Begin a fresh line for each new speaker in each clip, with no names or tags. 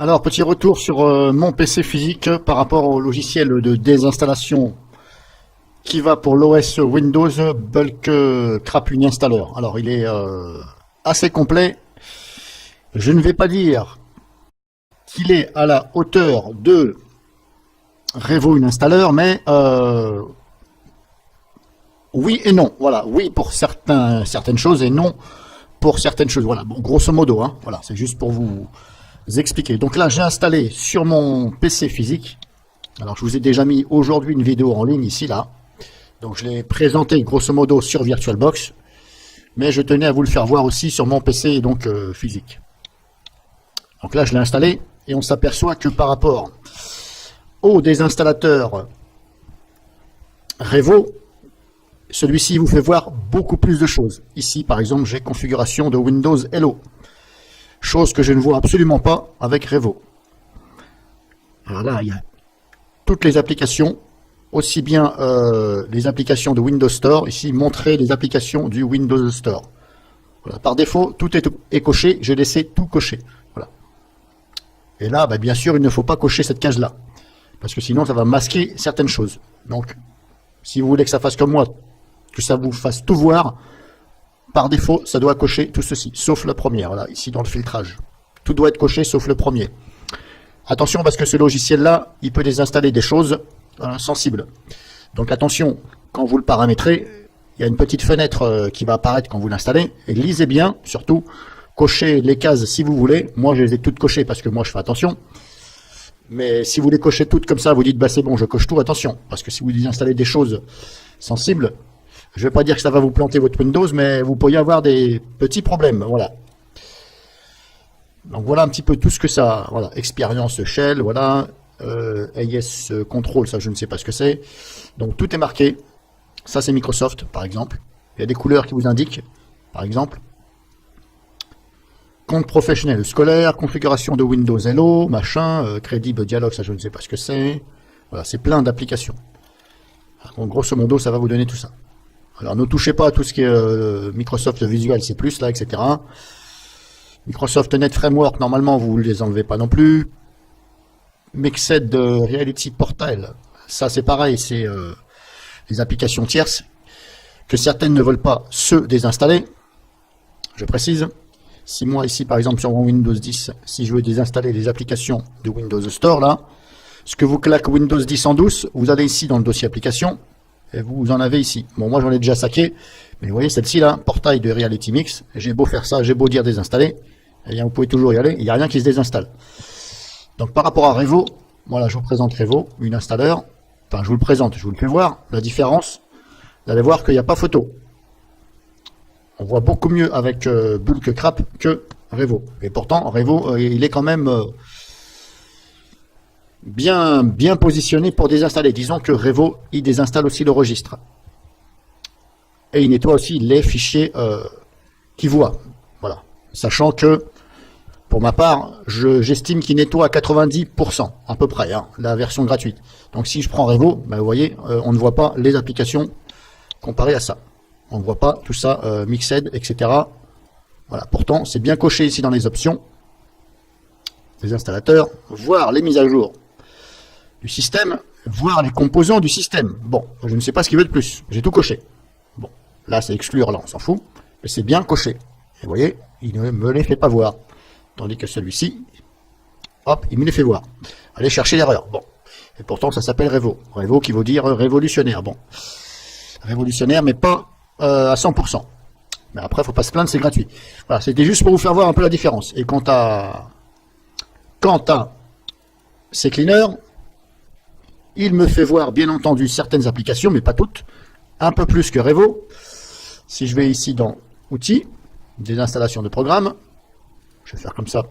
Alors, petit retour sur mon PC physique par rapport au logiciel de désinstallation qui va pour l'OS Windows Bulk Crap Installer. Alors, il est assez complet. Je ne vais pas dire qu'il est à la hauteur de Revo Installer, mais oui et non. Voilà, oui pour certaines choses et non pour certaines choses. Voilà, bon, grosso modo, hein, voilà, c'est juste pour vous expliquer. Donc là, j'ai installé sur mon PC physique. Alors, je vous ai déjà mis aujourd'hui une vidéo en ligne ici, là. Donc, je l'ai présenté grosso modo sur VirtualBox, mais je tenais à vous le faire voir aussi sur mon PC donc physique. Donc là, je l'ai installé et on s'aperçoit que par rapport au désinstallateur Revo, celui-ci vous fait voir beaucoup plus de choses. Ici, par exemple, j'ai configuration de Windows Hello, chose que je ne vois absolument pas avec Revo. Alors là, il y a toutes les applications, aussi bien les applications de Windows Store, ici, montrer les applications du Windows Store. Voilà. Par défaut, tout est coché, j'ai laissé tout coché. Voilà. Et là, bah, bien sûr, il ne faut pas cocher cette case-là, parce que sinon, ça va masquer certaines choses. Donc, si vous voulez que ça fasse comme moi, que ça vous fasse tout voir, par défaut, ça doit cocher tout ceci, sauf la première, voilà, ici dans le filtrage. Tout doit être coché, sauf le premier. Attention, parce que ce logiciel-là, il peut désinstaller des choses sensibles. Donc attention, quand vous le paramétrez, il y a une petite fenêtre qui va apparaître quand vous l'installez, et lisez bien, surtout, cochez les cases si vous voulez. Moi, je les ai toutes cochées parce que moi, je fais attention. Mais si vous les cochez toutes comme ça, vous dites, bah c'est bon, je coche tout, attention. Parce que si vous désinstallez des choses sensibles, je ne vais pas dire que ça va vous planter votre Windows, mais vous pourriez avoir des petits problèmes, voilà. Donc voilà un petit peu tout ce que ça, voilà, expérience shell, voilà, AS control, ça je ne sais pas ce que c'est. Donc tout est marqué, ça c'est Microsoft par exemple, il y a des couleurs qui vous indiquent, par exemple. Compte professionnel scolaire, configuration de Windows Hello, machin, crédible dialogue, ça je ne sais pas ce que c'est. Voilà, c'est plein d'applications. Donc grosso modo, ça va vous donner tout ça. Alors ne touchez pas à tout ce qui est Microsoft Visual C+, là, etc. Microsoft Net Framework, normalement, vous ne les enlevez pas non plus. Mixed Reality Portal, ça c'est pareil, c'est les applications tierces que certaines ne veulent pas se désinstaller. Je précise. Si moi ici par exemple sur mon Windows 10, si je veux désinstaller les applications de Windows Store là, ce que vous claque Windows 10 en douce, vous allez ici dans le dossier application et vous en avez ici. Bon, moi j'en ai déjà saqué, mais vous voyez celle-ci là, portail de Reality Mix, j'ai beau faire ça, j'ai beau dire désinstaller, eh bien vous pouvez toujours y aller, il n'y a rien qui se désinstalle. Donc par rapport à Revo, voilà, je vous présente Revo, une installeur, enfin je vous le présente, je vous le fais voir, la différence, vous allez voir qu'il n'y a pas photo. On voit beaucoup mieux avec Bulk Crap que Revo. Et pourtant, Revo, il est quand même bien positionné pour désinstaller. Disons que Revo, il désinstalle aussi le registre. Et il nettoie aussi les fichiers qu'il voit. Voilà. Sachant que, pour ma part, j'estime qu'il nettoie à 90%, à peu près, hein, la version gratuite. Donc si je prends Revo, ben, vous voyez, on ne voit pas les applications comparées à ça. On ne voit pas tout ça, Mixed, etc. Voilà, pourtant, c'est bien coché ici dans les options des installateurs, voir les mises à jour du système, voir les composants du système. Bon, je ne sais pas ce qu'il veut de plus, j'ai tout coché. Bon, là, c'est exclure, là, on s'en fout, mais c'est bien coché. Et vous voyez, il ne me les fait pas voir. Tandis que celui-ci, hop, il me les fait voir. Allez chercher l'erreur. Bon, et pourtant, ça s'appelle Revo. Revo qui veut dire révolutionnaire. Bon, révolutionnaire, mais pas à 100%. Mais après, il ne faut pas se plaindre, c'est gratuit. Voilà, c'était juste pour vous faire voir un peu la différence. Et quant à ces cleaners, il me fait voir, bien entendu, certaines applications, mais pas toutes, un peu plus que Revo. Si je vais ici dans Outils, des installations de programmes, je vais faire comme ça.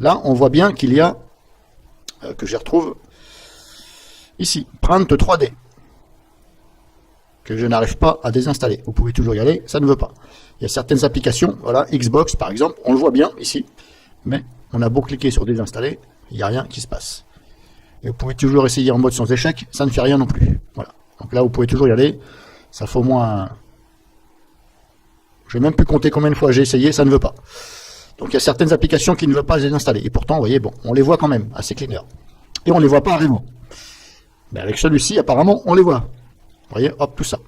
Là, on voit bien qu'il y a, que je retrouve ici, Print 3D. Que je n'arrive pas à désinstaller. Vous pouvez toujours y aller, ça ne veut pas. Il y a certaines applications, voilà, Xbox par exemple, on le voit bien ici, mais on a beau cliquer sur désinstaller, il n'y a rien qui se passe. Et vous pouvez toujours essayer en mode sans échec, ça ne fait rien non plus. Voilà. Donc là, vous pouvez toujours y aller, ça fait au moins... Je vais même plus compter combien de fois j'ai essayé, ça ne veut pas. Donc il y a certaines applications qui ne veulent pas les installer. Et pourtant, vous voyez, bon, on les voit quand même, assez cleaner. Et on ne les voit pas à Revo. Mais avec celui-ci, apparemment, on les voit. Vous voyez, hop, tout ça.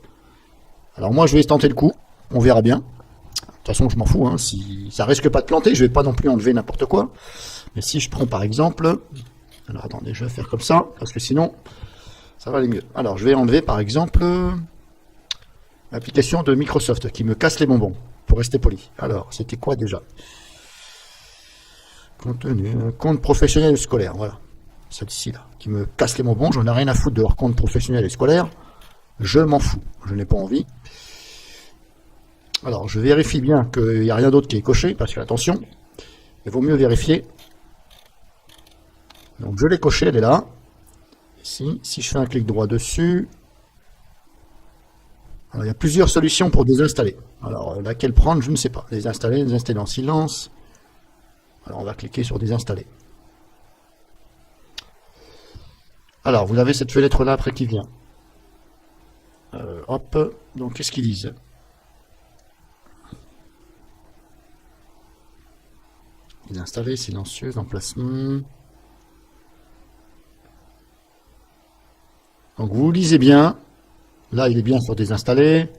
Alors moi, je vais tenter le coup. On verra bien. De toute façon, je m'en fous. Hein. Si ça risque pas de planter, je vais pas non plus enlever n'importe quoi. Mais si je prends par exemple... Alors attendez, je vais faire comme ça, parce que sinon, ça va aller mieux. Alors, je vais enlever par exemple l'application de Microsoft qui me casse les bonbons, pour rester poli. Alors, c'était quoi déjà? Contenu, compte professionnel et scolaire, voilà. Celle-ci là, qui me casse les bonbons, j'en ai rien à foutre de leur compte professionnel et scolaire. Je m'en fous, je n'ai pas envie. Alors, je vérifie bien qu'il n'y a rien d'autre qui est coché, parce que attention, il vaut mieux vérifier. Donc, je l'ai coché, elle est là. Ici, si je fais un clic droit dessus, alors, il y a plusieurs solutions pour désinstaller. Alors, laquelle prendre, je ne sais pas. Les installer en silence. Alors, on va cliquer sur désinstaller. Alors, vous avez cette fenêtre-là après qui vient. Hop, donc qu'est-ce qu'ils disent? Désinstaller, silencieuse, emplacement. Donc vous lisez bien. Là, il est bien sur désinstaller.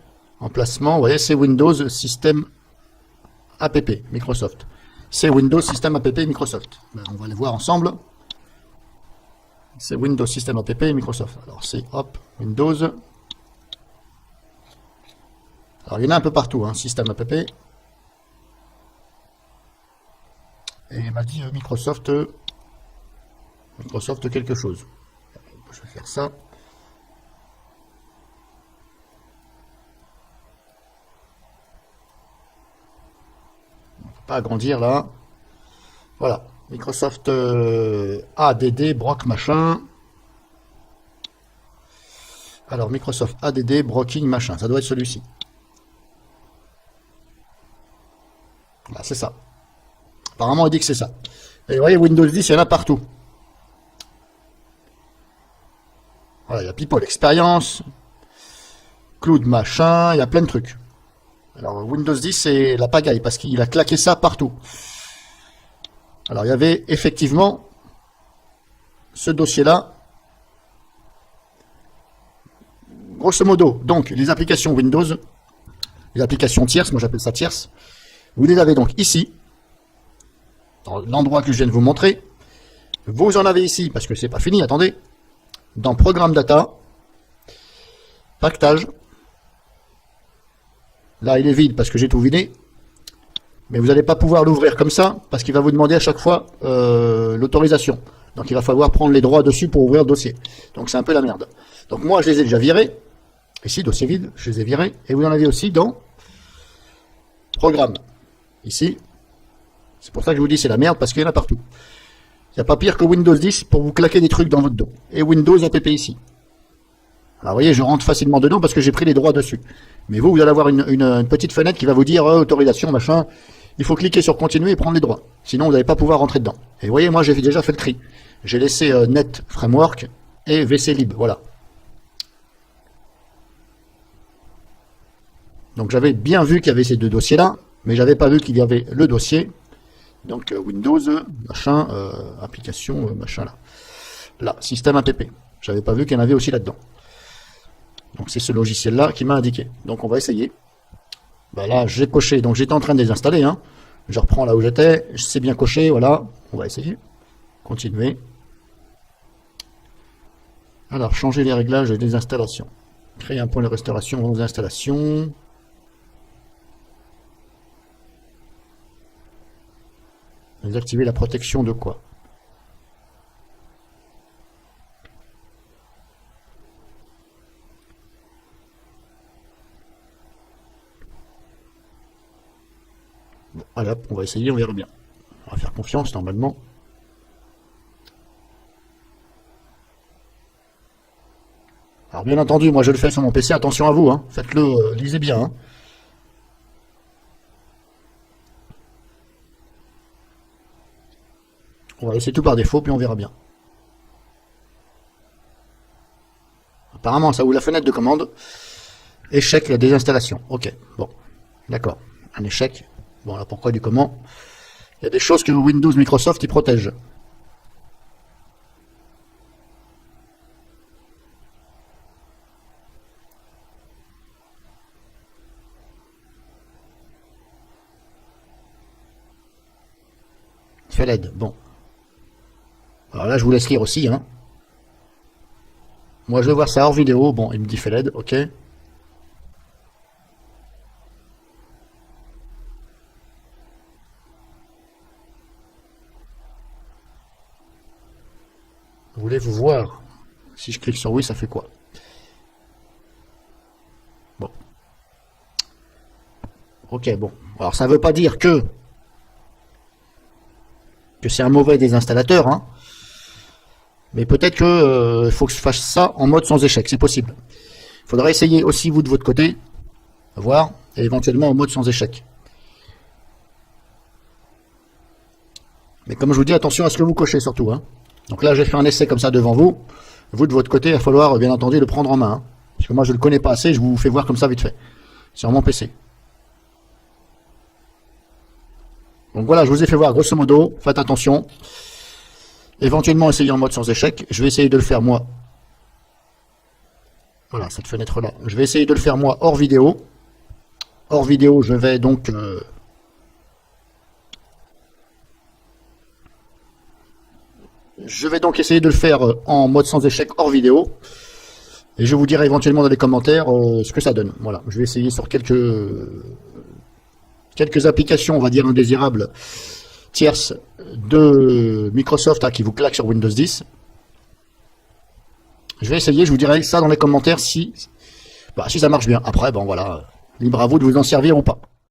Emplacement, vous voyez, c'est Windows System App Microsoft. C'est Windows System App Microsoft. Ben, on va les voir ensemble. C'est Windows System App Microsoft. Alors c'est hop, Windows. Alors il y en a un peu partout, hein, System App. Et il m'a dit Microsoft quelque chose. Je vais faire ça. On ne peut pas agrandir là. Voilà. Microsoft ADD, Brock machin. Alors Microsoft ADD, Brocking machin. Ça doit être celui-ci. Là, c'est ça. Apparemment, il dit que c'est ça. Et vous voyez, Windows 10, il y en a partout. Voilà, il y a People Experience, Cloud machin, il y a plein de trucs. Alors, Windows 10, c'est la pagaille, parce qu'il a claqué ça partout. Alors, il y avait effectivement ce dossier-là. Grosso modo, donc, les applications Windows, les applications tierces, moi j'appelle ça tierces, vous les avez donc ici, dans l'endroit que je viens de vous montrer. Vous en avez ici, parce que c'est pas fini, attendez, dans Programme Data, Pactage. Là, il est vide parce que j'ai tout vidé. Mais vous n'allez pas pouvoir l'ouvrir comme ça, parce qu'il va vous demander à chaque fois l'autorisation. Donc il va falloir prendre les droits dessus pour ouvrir le dossier. Donc c'est un peu la merde. Donc moi, je les ai déjà virés. Ici, dossier vide, je les ai virés. Et vous en avez aussi dans Programme. Ici. C'est pour ça que je vous dis c'est la merde, parce qu'il y en a partout. Il n'y a pas pire que Windows 10 pour vous claquer des trucs dans votre dos. Et Windows App ici. Alors vous voyez, je rentre facilement dedans parce que j'ai pris les droits dessus. Mais vous allez avoir une petite fenêtre qui va vous dire autorisation, machin. Il faut cliquer sur continuer et prendre les droits. Sinon, vous n'allez pas pouvoir rentrer dedans. Et vous voyez, moi, j'ai déjà fait le tri. J'ai laissé Net Framework et VC Lib. Voilà. Donc, j'avais bien vu qu'il y avait ces deux dossiers-là, mais j'avais pas vu qu'il y avait le dossier. Donc, Windows, machin, application, machin là. Là, système app. J'avais pas vu qu'il y en avait aussi là-dedans. Donc, c'est ce logiciel-là qui m'a indiqué. Donc, on va essayer. Ben là, j'ai coché. Donc, j'étais en train de les installer. Hein. Je reprends là où j'étais. C'est bien coché. Voilà. On va essayer. Continuer. Alors, changer les réglages des installations. Créer un point de restauration aux installations. Désactiver la protection de quoi? Bon, allez hop, on va essayer, on verra bien. On va faire confiance normalement. Alors bien entendu, moi je le fais sur mon PC, attention à vous, hein. Faites-le, lisez bien. Hein. On va laisser tout par défaut, puis on verra bien. Apparemment, ça ouvre la fenêtre de commande. Échec la désinstallation. Ok, bon, d'accord. Un échec. Bon, là, pourquoi du comment? Il y a des choses que Windows, Microsoft, ils protègent. Fait l'aide. Bon. Alors là, je vous laisse lire aussi. Hein. Moi, je vais voir ça hors vidéo. Bon, il me dit fait l'aide, ok. Voulez-vous voir? Si je clique sur oui, ça fait quoi? Bon. Ok, bon. Alors, ça ne veut pas dire que c'est un mauvais désinstallateur, hein. Mais peut-être que faut que je fasse ça en mode sans échec, c'est possible. Il faudra essayer aussi vous de votre côté, voir, et éventuellement en mode sans échec. Mais comme je vous dis, attention à ce que vous cochez surtout. Hein. Donc là, j'ai fait un essai comme ça devant vous. Vous de votre côté, il va falloir bien entendu le prendre en main. Hein. Parce que moi, je ne le connais pas assez, je vous fais voir comme ça vite fait. Sur mon PC. Donc voilà, je vous ai fait voir grosso modo, faites attention. Éventuellement, essayez en mode sans échec. Je vais essayer de le faire moi. Voilà, cette fenêtre-là. Je vais essayer de le faire moi hors vidéo. Hors vidéo, je vais donc... je vais donc essayer de le faire en mode sans échec hors vidéo. Et je vous dirai éventuellement dans les commentaires ce que ça donne. Voilà, je vais essayer sur quelques applications, on va dire indésirables, tierces de Microsoft qui vous claquent sur Windows 10. Je vais essayer, je vous dirai ça dans les commentaires si ça marche bien. Après, bon voilà, libre à vous de vous en servir ou pas.